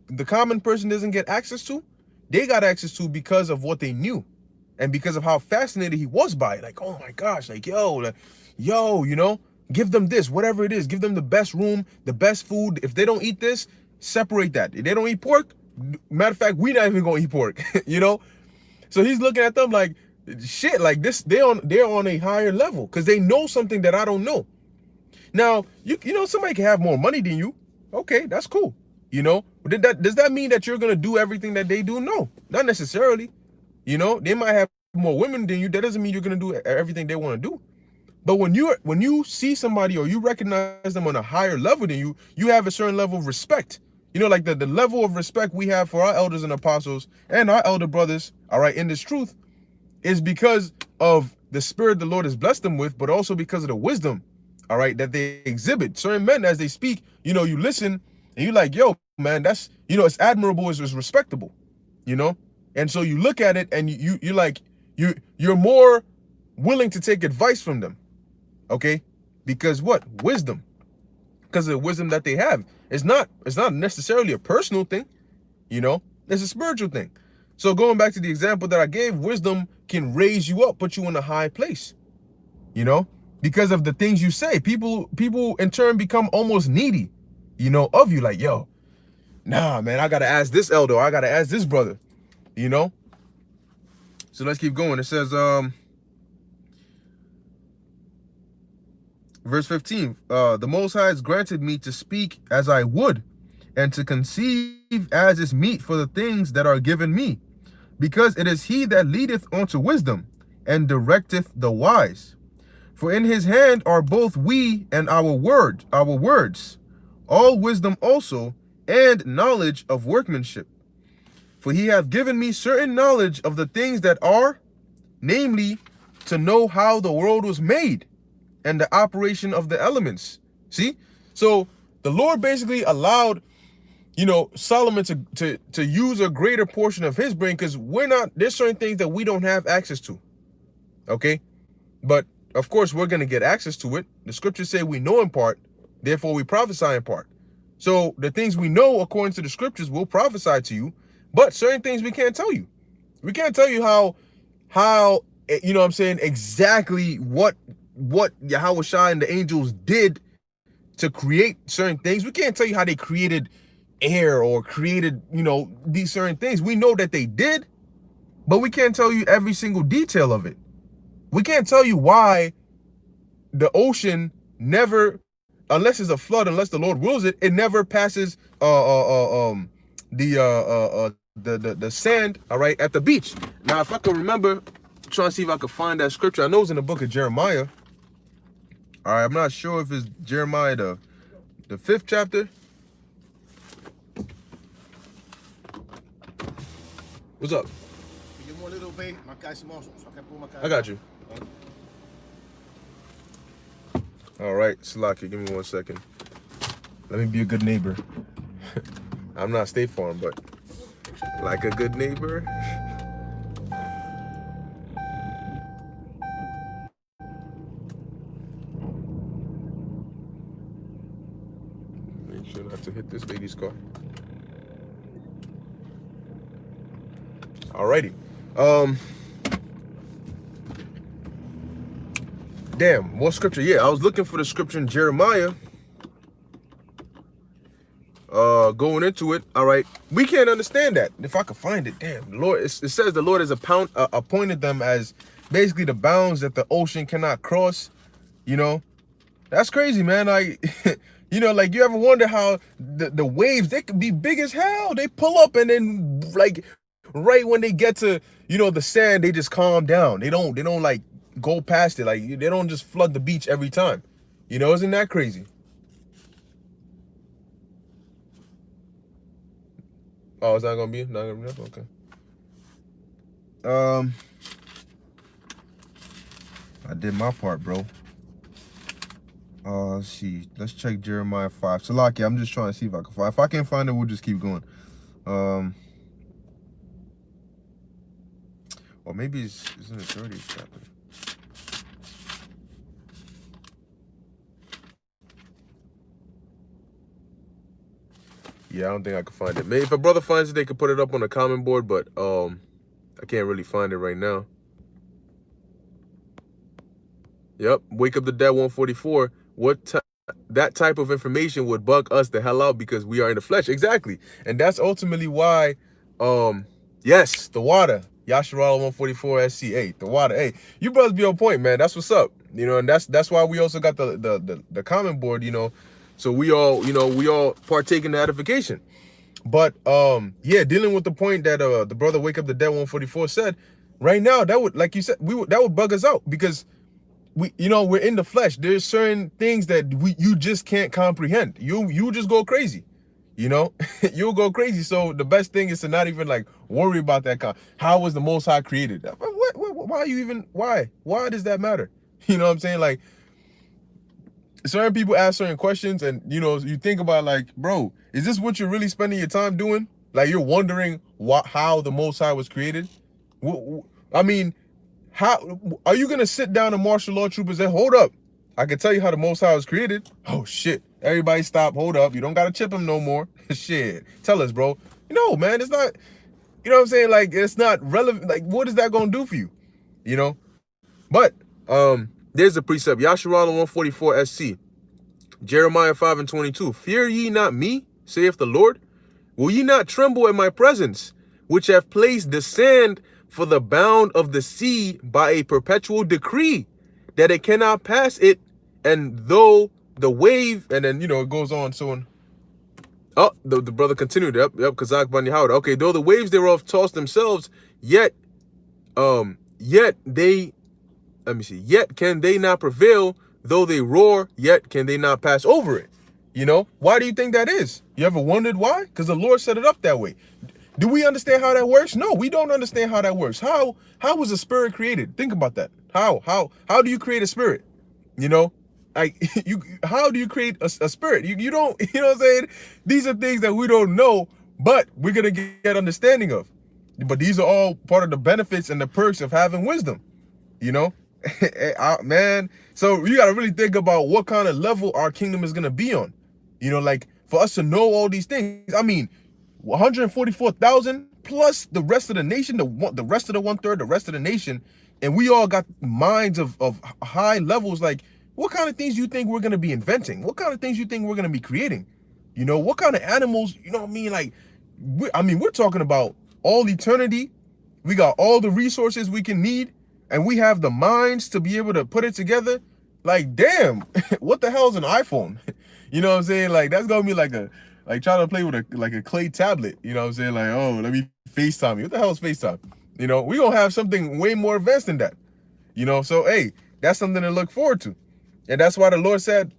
[SPEAKER 1] the common person doesn't get access to. They got access to because of what they knew and because of how fascinated he was by it. Like, oh my gosh, like, yo, give them this, whatever it is, give them the best room, the best food. If they don't eat this, separate that. If they don't eat pork, matter of fact, we're not even gonna eat pork, So he's looking at them like, Shit, like this, they're on a higher level because they know something that I don't know. Now, you know, somebody can have more money than you. Okay, that's cool. You know, but does that mean that you're gonna do everything that they do? No, not necessarily. You know, they might have more women than you. That doesn't mean you're gonna do everything they want to do. But when you see somebody or you recognize them on a higher level than you have a certain level of respect. You know, like the level of respect we have for our elders and apostles and our elder brothers, all right, in this truth, is because of the spirit the Lord has blessed them with, but also because of the wisdom, all right, that they exhibit. Certain men, as they speak, you know, you listen and you're like, yo, man, that's, you know, it's admirable, it's respectable, you know? And so you look at it and you're like, you're more willing to take advice from them, okay? Because what? Wisdom. Because of the wisdom that they have. It's not necessarily a personal thing, you know? It's a spiritual thing. So going back to the example that I gave, wisdom can raise you up, put you in a high place, you know, because of the things you say. People in turn become almost needy, you know, of you. Like, yo, nah, man, I gotta ask this elder, I gotta ask this brother, you know. So let's keep going. It says, verse 15, the Most High has granted me to speak as I would, and to conceive as is meet for the things that are given me, because it is he that leadeth unto wisdom, and directeth the wise. For in his hand are both we and our words, all wisdom also, and knowledge of workmanship. For he hath given me certain knowledge of the things that are, namely, to know how the world was made, and the operation of the elements. See? So the Lord basically allowed, you know, Solomon to use a greater portion of his brain, because there's certain things that we don't have access to. Okay? But of course we're gonna get access to it. The scriptures say we know in part, therefore we prophesy in part. So the things we know according to the scriptures will prophesy to you, but certain things we can't tell you. We can't tell you how you know what I'm saying, exactly what Yahweh Shai and the angels did to create certain things. We can't tell you how they created air or created, you know, these certain things. We know that they did, but we can't tell you every single detail of it. We can't tell you why the ocean never, unless it's a flood, unless the Lord wills it, it never passes the sand, all right, at the beach. Now, if I can remember, I'm trying to see if I can find that scripture. I know it's in the book of Jeremiah. All right, I'm not sure if it's Jeremiah the 5th chapter. What's up? I got you. All right, Salaki, give me 1 second. Let me be a good neighbor. I'm not State Farm, but like a good neighbor. Make sure not to hit this lady's car. Alrighty. Damn, what scripture? Yeah, I was looking for the scripture in Jeremiah. Going into it, all right, we can't understand that. If I could find it, damn, the Lord, it says the Lord has appointed them as basically the bounds that the ocean cannot cross. You know, that's crazy, man. Like, you know, like, you ever wonder how the waves, they could be big as hell. They pull up and then, like, right when they get to, you know, the sand, they just calm down. They don't like go past it. Like, they don't just flood the beach every time. You know, isn't that crazy? Oh, it's not gonna be enough? Okay. I did my part, bro. Let's see. Let's check Jeremiah 5. Salaki, I'm just trying to see if I can find. If I can't find it, we'll just keep going. Or maybe it's in the 30th chapter. Yeah, I don't think I can find it. Maybe if a brother finds it, they could put it up on the comment board, but I can't really find it right now. Yep, Wake Up the Dead 144. That type of information would bug us the hell out because we are in the flesh. Exactly. And that's ultimately why, yes, the water. Yasharala 144 SC. Hey, the water. Hey, you brothers be on point, man. That's what's up. You know, and that's why we also got the comment board, you know. So we all, you know, we all partake in the edification. But yeah, dealing with the point that the brother Wake Up the Dead 144 said, right now, that would, like you said, that would bug us out, because we, you know, we're in the flesh. There's certain things that you just can't comprehend. You just go crazy. You know, you'll go crazy. So the best thing is to not even like worry about that. How was the Most High created? Why are you even, why does that matter? You know what I'm saying? Like, certain people ask certain questions, and you know, you think about like, bro, is this what you're really spending your time doing? Like, you're wondering how the Most High was created? I mean, how are you gonna sit down and martial law troopers and hold up? I can tell you how the Most High was created. Oh shit! Everybody stop! Hold up! You don't gotta chip him no more. Shit! Tell us, bro. No, man, it's not. You know what I'm saying? Like, it's not relevant. Like, what is that gonna do for you? You know? But there's a precept. Yasharala 144 SC. Jeremiah 5:22. Fear ye not me, saith the Lord. Will ye not tremble at my presence, which have placed the sand for the bound of the sea by a perpetual decree, that it cannot pass it, and though the wave, and then, you know, it goes on, so on. Oh, the brother continued. Yep, Kazakh Bani Howard. Okay, though the waves thereof toss themselves, yet they, let me see, yet can they not prevail, though they roar, yet can they not pass over it. You know, why do you think that is? You ever wondered why? Because the Lord set it up that way. Do we understand how that works? No, we don't understand how that works. How was a spirit created? Think about that. How do you create a spirit? You know, like, how do you create a spirit? You don't, you know what I'm saying? These are things that we don't know, but we're gonna get understanding of. But these are all part of the benefits and the perks of having wisdom. You know, man. So you got to really think about what kind of level our kingdom is gonna be on. You know, like, for us to know all these things. I mean, 144,000 plus the rest of the nation, the rest of the 1/3, the rest of the nation, and we all got minds of high levels. Like, what kind of things you think we're gonna be inventing? What kind of things you think we're gonna be creating? You know, what kind of animals? You know what I mean? Like, we're talking about all eternity. We got all the resources we can need, and we have the minds to be able to put it together. Like, damn, what the hell is an iPhone? You know what I'm saying? Like, that's gonna be like trying to play with a clay tablet. You know what I'm saying? Like, oh, let me FaceTime you. What the hell is FaceTime? You know, we gonna have something way more advanced than that. You know, so hey, that's something to look forward to. And that's why the Lord said,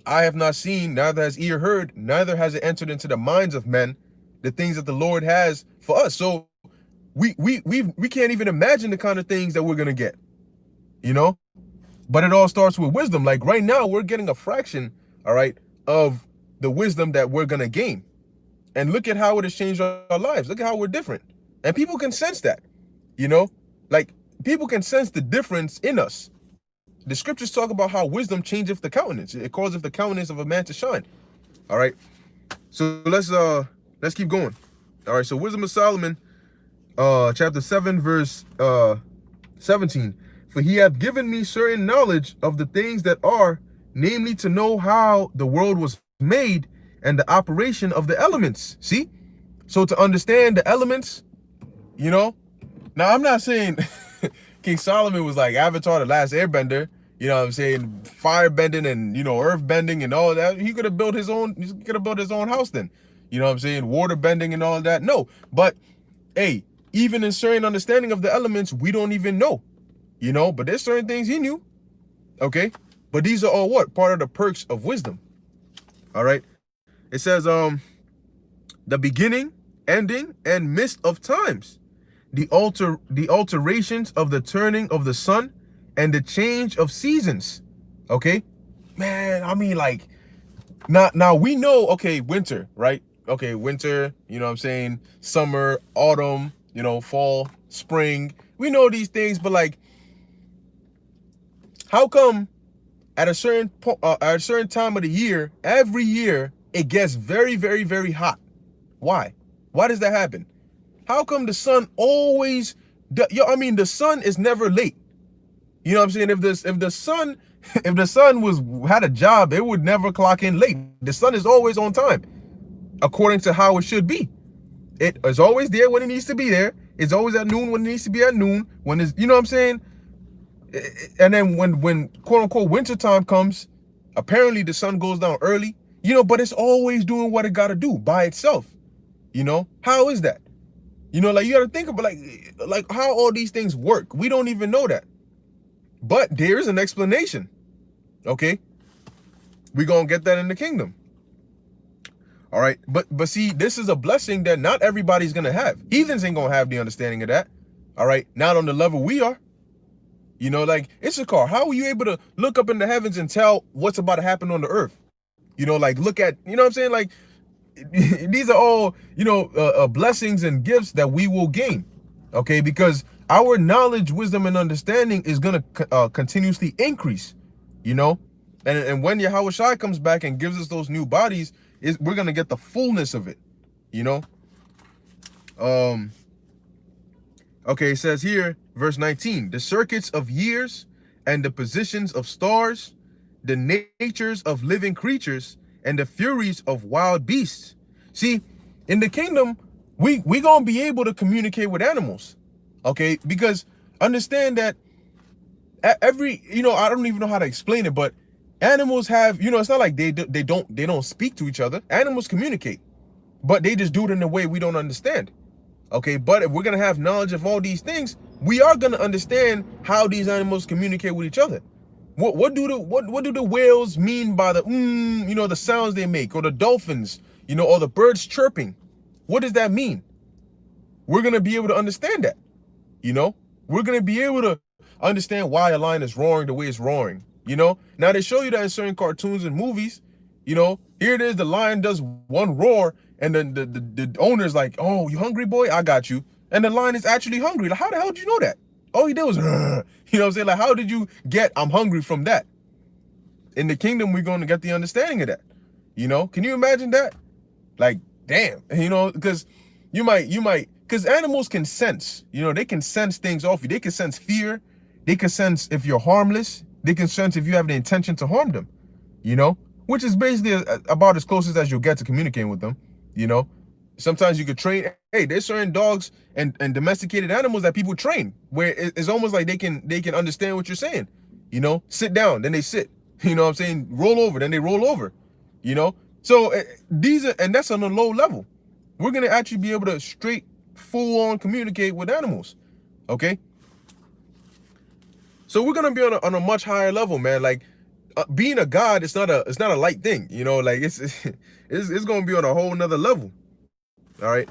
[SPEAKER 1] I have not seen, neither has ear heard, neither has it entered into the minds of men, the things that the Lord has for us. So we can't even imagine the kind of things that we're gonna get. You know? But it all starts with wisdom. Like, right now, we're getting a fraction, all right, of the wisdom that we're gonna gain. And look at how it has changed our lives. Look at how we're different. And people can sense that. You know? Like, people can sense the difference in us. The scriptures talk about how wisdom changeth the countenance. It causeth the countenance of a man to shine. All right. So let's keep going. All right. So Wisdom of Solomon, chapter 7, verse 17. For he hath given me certain knowledge of the things that are, namely to know how the world was made and the operation of the elements. See? So to understand the elements, you know. Now, I'm not saying King Solomon was like Avatar, the last airbender. You know what I'm saying? Fire bending and, you know, earth bending and all that. He could have built his own house then. You know what I'm saying? Water bending and all that. No. But hey, even in certain understanding of the elements, we don't even know. You know, but there's certain things he knew. Okay? But these are all what? Part of the perks of wisdom. All right. It says, the beginning, ending, and midst of times, the alterations of the turning of the sun, and the change of seasons. Okay, man. I mean, like, now we know. Okay, winter, right? Okay, winter. You know what I'm saying? Summer, autumn. You know, fall, spring. We know these things, but like, how come at a certain time of the year, every year it gets very, very, very hot? Why? Why does that happen? How come the sun always? I mean, the sun is never late. You know what I'm saying? If the sun had a job, it would never clock in late. The sun is always on time, according to how it should be. It is always there when it needs to be there, It's always at noon when it needs to be at noon. When it's, you know what I'm saying? And then when quote unquote winter time comes, apparently the sun goes down early, you know, but it's always doing what it got to do by itself. You know, how is that? You know, like you got to think about like how all these things work. We don't even know that, but there is an explanation. Okay, we gonna get that in the kingdom. All right, but see, this is a blessing that not everybody's gonna have. Heathens ain't gonna have the understanding of that. All right, not on the level we are. You know, like Issachar, how are you able to look up in the heavens and tell what's about to happen on the earth? You know, like look at, you know what I'm saying? Like these are all, you know, blessings and gifts that we will gain. Okay, because our knowledge, wisdom, and understanding is gonna continuously increase. You know, and when Yahweh Shai comes back and gives us those new bodies, we're gonna get the fullness of it. You know. Okay, it says here, verse 19, the circuits of years and the positions of stars, the natures of living creatures, and the furies of wild beasts. See, in the kingdom, we gonna be able to communicate with animals, okay? Because understand that every, you know, I don't even know how to explain it, but animals have, you know, it's not like they don't speak to each other. Animals communicate, but they just do it in a way we don't understand. Okay, but if we're gonna have knowledge of all these things, we are gonna understand how these animals communicate with each other. What do the whales mean by the you know, the sounds they make, or the dolphins, you know, or the birds chirping? What does that mean? We're gonna be able to understand that. You know, we're gonna be able to understand why a lion is roaring the way it's roaring. You know, now they show you that in certain cartoons and movies. You know, here it is, the lion does one roar, and then the owner's like, oh, you hungry, boy? I got you. And the lion is actually hungry. Like, how the hell did you know that? All he did was, you know what I'm saying? Like, how did you get, I'm hungry from that? In the kingdom, we're going to get the understanding of that. You know, can you imagine that? Like, damn, you know, because because animals can sense, you know, they can sense things off you. They can sense fear. They can sense if you're harmless. They can sense if you have the intention to harm them, you know, which is basically about as close as you'll get to communicating with them. You know, sometimes you could train. Hey, there's certain dogs and domesticated animals that people train where it's almost like they can understand what you're saying. You know, sit down, then they sit. You know what I'm saying? Roll over, then they roll over. You know, so these are, and that's on a low level. We're gonna actually be able to straight, full on communicate with animals. Okay. So we're gonna be on a much higher level, man. Like being a god, it's not a light thing. You know, like it's gonna be on a whole nother level. All right.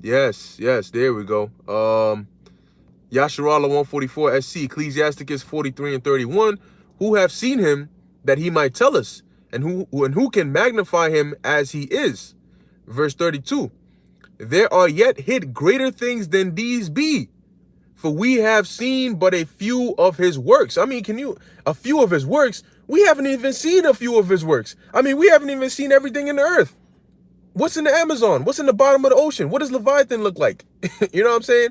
[SPEAKER 1] Yes, there we go. Yasharala 144 SC, Ecclesiasticus 43 and 31, who have seen him that he might tell us, and who can magnify him as he is. Verse 32, there are yet hid greater things than these be, for we have seen but a few of his works. I mean, a few of his works? We haven't even seen a few of his works. I mean, we haven't even seen everything in the earth. What's in the Amazon? What's in the bottom of the ocean? What does Leviathan look like? You know what I'm saying?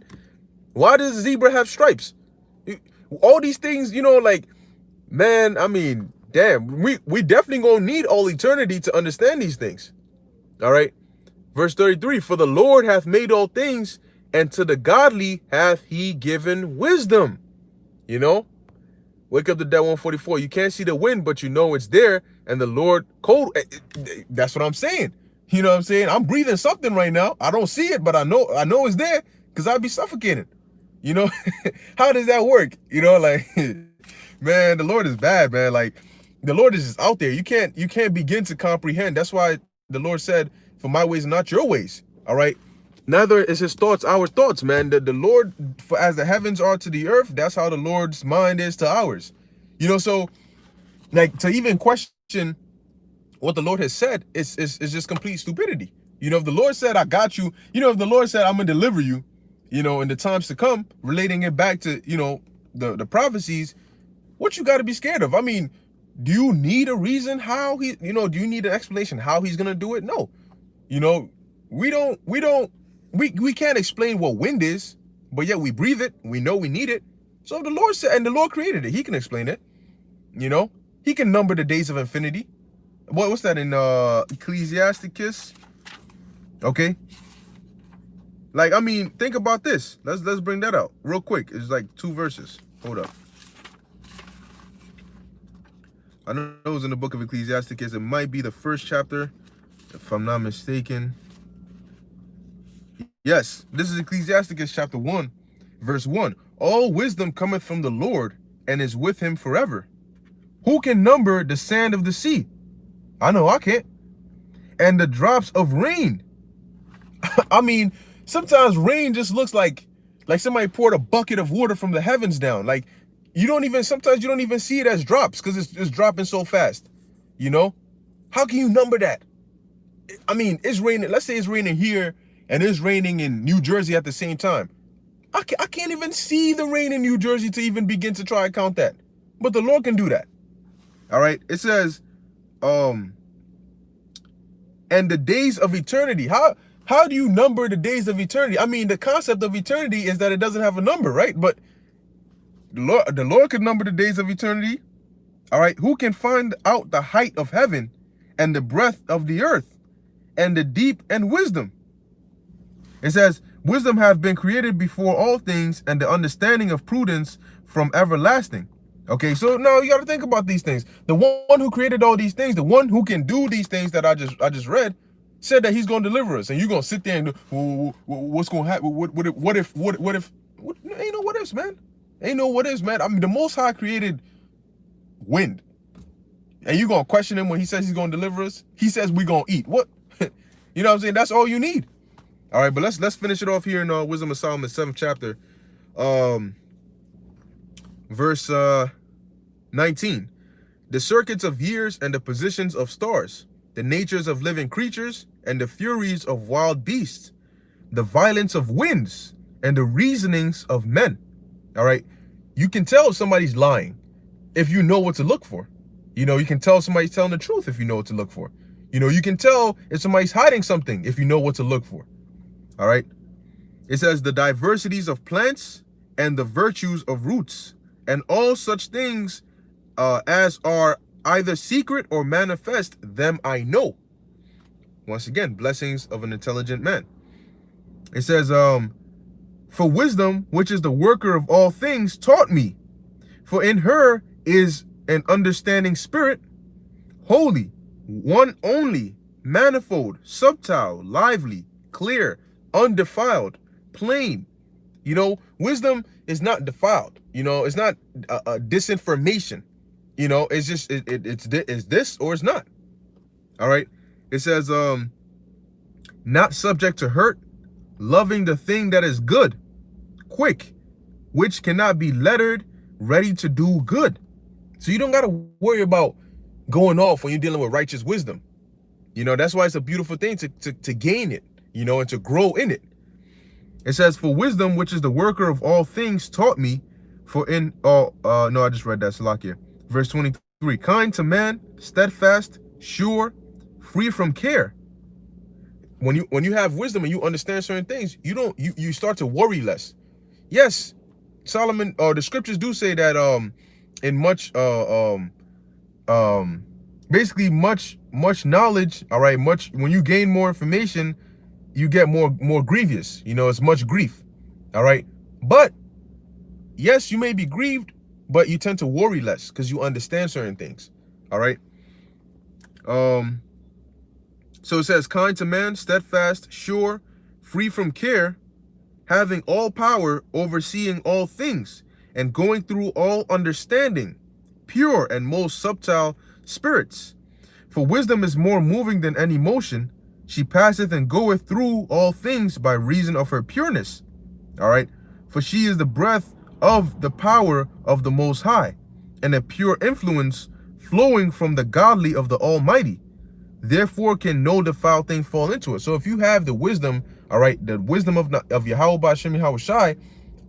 [SPEAKER 1] Why does the zebra have stripes? All these things, you know, like, man, I mean, damn, we definitely gonna need all eternity to understand these things. All right. Verse 33, for the Lord hath made all things, and to the godly hath he given wisdom. You know, wake up to that 144. You can't see the wind, but you know it's there. And the Lord cold. That's what I'm saying. You know what I'm saying? I'm breathing something right now. I don't see it, but I know it's there because I'd be suffocating. You know, how does that work? You know, like, man, the Lord is bad, man. Like, the Lord is just out there. You can't begin to comprehend. That's why the Lord said, for my ways are not your ways. All right. Neither is his thoughts our thoughts, man. The Lord, for as the heavens are to the earth, that's how the Lord's mind is to ours. You know, so like to even question what the Lord has said is just complete stupidity. You know, if the Lord said, I got you, you know, if the Lord said, I'm gonna deliver you, you know, in the times to come, relating it back to, you know, the prophecies, what you got to be scared of? I mean, do you need a reason how he, you know, do you need an explanation how he's gonna do it? No. You know, we can't explain what wind is, but yet we breathe it. We know we need it. So if the Lord said, and the Lord created it, he can explain it. You know, he can number the days of infinity. What's that in Ecclesiasticus? Okay? Like, I mean, think about this. Let's bring that out real quick. It's like 2 verses. Hold up. I know it was in the book of Ecclesiasticus. It might be the 1st chapter, if I'm not mistaken. Yes, this is Ecclesiasticus chapter 1, verse 1. All wisdom cometh from the Lord, and is with him forever. Who can number the sand of the sea? I know I can't. And the drops of rain. I mean, sometimes rain just looks like somebody poured a bucket of water from the heavens down. Like, sometimes you don't even see it as drops because it's dropping so fast. You know? How can you number that? I mean, it's raining. Let's say it's raining here and it's raining in New Jersey at the same time. I can't even see the rain in New Jersey to even begin to try and count that. But the Lord can do that. All right? It says, and the days of eternity. How do you number the days of eternity? I mean, the concept of eternity is that it doesn't have a number, right? But the Lord can number the days of eternity. All right? Who can find out the height of heaven and the breadth of the earth and the deep and wisdom? It says, wisdom hath been created before all things, and the understanding of prudence from everlasting. Okay, so now you got to think about these things. The one who created all these things, the one who can do these things that I just read, said that he's going to deliver us. And you're going to sit there and do, what's going to happen? What if? Ain't no what ifs, man. Ain't no what ifs, man. I mean, the Most High created wind. And you're going to question him when he says he's going to deliver us? He says we're going to eat. What? You know what I'm saying? That's all you need. All right, but let's finish it off here in Wisdom of Solomon, 7th chapter, verse 19. The circuits of years and the positions of stars, the natures of living creatures and the furies of wild beasts, the violence of winds and the reasonings of men. All right, you can tell if somebody's lying if you know what to look for. You know, you can tell somebody's telling the truth if you know what to look for. You know, you can tell if somebody's hiding something if you know what to look for. All right. It says the diversities of plants and the virtues of roots and all such things as are either secret or manifest, them I know. Once again, blessings of an intelligent man. It says, for wisdom, which is the worker of all things, taught me. For in her is an understanding spirit, holy, one only, manifold, subtile, lively, clear, undefiled, plain. You know, wisdom is not defiled. You know, it's not disinformation. You know, it's just it's this or it's not. All right. It says not subject to hurt, loving the thing that is good, quick, which cannot be lettered, ready to do good. So you don't got to worry about going off when you're dealing with righteous wisdom. You know, that's why it's a beautiful thing to gain it, you know, and to grow in it. It says, for wisdom, which is the worker of all things, taught me. For in, no, I just read that, Salakia. Verse 23, kind to man, steadfast, sure, free from care. When you have wisdom and you understand certain things, you start to worry less. Yes, Solomon, the scriptures do say that in much basically much knowledge, all right, when you gain more information, you get more grievous. You know, it's much grief. All right. But yes, you may be grieved, but you tend to worry less because you understand certain things. All right. So it says, kind to man, steadfast, sure, free from care, having all power, overseeing all things, and going through all understanding, pure and most subtile spirits. For wisdom is more moving than any motion. She passeth and goeth through all things by reason of her pureness. All right. For she is the breath of the power of the Most High, and a pure influence flowing from the godly of the Almighty. Therefore can no defiled thing fall into it. So if you have the wisdom, all right, the wisdom of Yahweh Ba'Shem Yahweh Shai,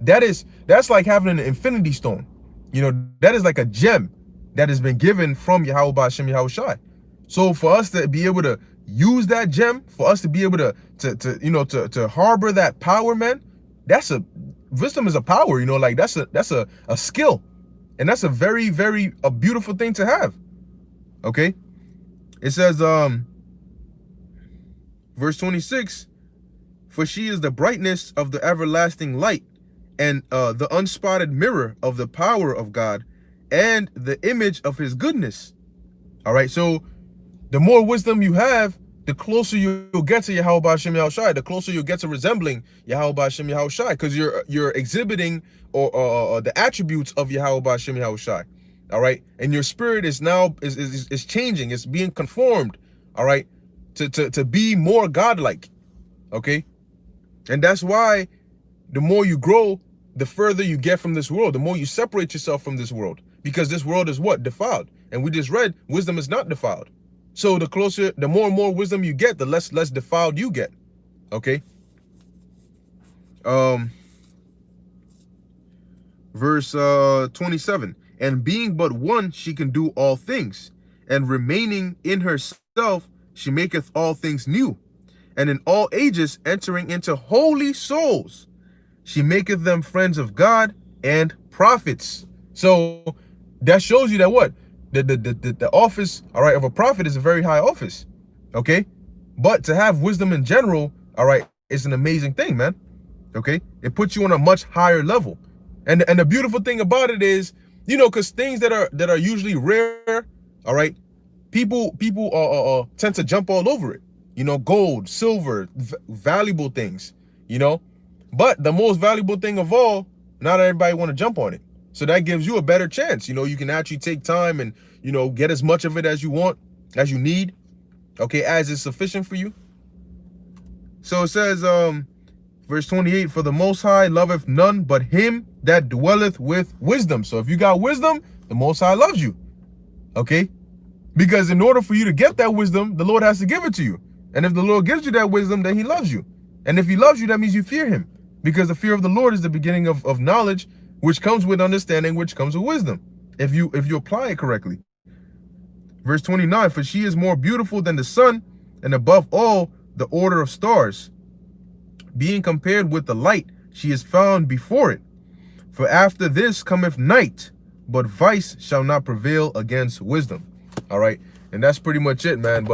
[SPEAKER 1] that's like having an infinity stone. You know, that is like a gem that has been given from Yahweh Ba'Shem Yahweh Shai. So for us to be able to use that gem, for us to be able to harbor that power, man, wisdom is a power, you know, like that's a skill. And that's a very, very beautiful thing to have. Okay. It says, Verse 26, for she is the brightness of the everlasting light, and the unspotted mirror of the power of God, and the image of his goodness. All right, so the more wisdom you have, the closer you'll get to Yahweh Shem Yahushai, the closer you'll get to resembling Yahweh Shem Yahushai, because you're exhibiting or the attributes of Yahweh Shem Yahushai. All right, and your spirit is now is changing, it's being conformed, all right, to be more godlike. Okay, and that's why the more you grow, the further you get from this world, the more you separate yourself from this world, because this world is what? Defiled. And we just read wisdom is not defiled. So the closer, the more and more wisdom you get, the less defiled you get. Okay. Verse 27, and being but one, she can do all things, and remaining in herself, she maketh all things new, and in all ages entering into holy souls, she maketh them friends of God and prophets. So that shows you that what? The office, all right, of a prophet is a very high office. Okay? But to have wisdom in general, all right, is an amazing thing, man. Okay? It puts you on a much higher level. And the beautiful thing about it is, you know, because things that are usually rare, all right, people tend to jump all over it. You know, gold, silver, valuable things, you know. But the most valuable thing of all, not everybody want to jump on it. So that gives you a better chance. You know, you can actually take time and, you know, get as much of it as you want, as you need, okay, as is sufficient for you. So it says, verse 28, for the Most High loveth none but him that dwelleth with wisdom. So if you got wisdom, the Most High loves you, okay? Because in order for you to get that wisdom, the Lord has to give it to you. And if the Lord gives you that wisdom, then he loves you. And if he loves you, that means you fear him. Because the fear of the Lord is the beginning of knowledge, which comes with understanding, which comes with wisdom, if you apply it correctly. Verse 29, for she is more beautiful than the sun, and above all the order of stars. Being compared with the light, she is found before it. For after this cometh night, but vice shall not prevail against wisdom. All right, and that's pretty much it, man. But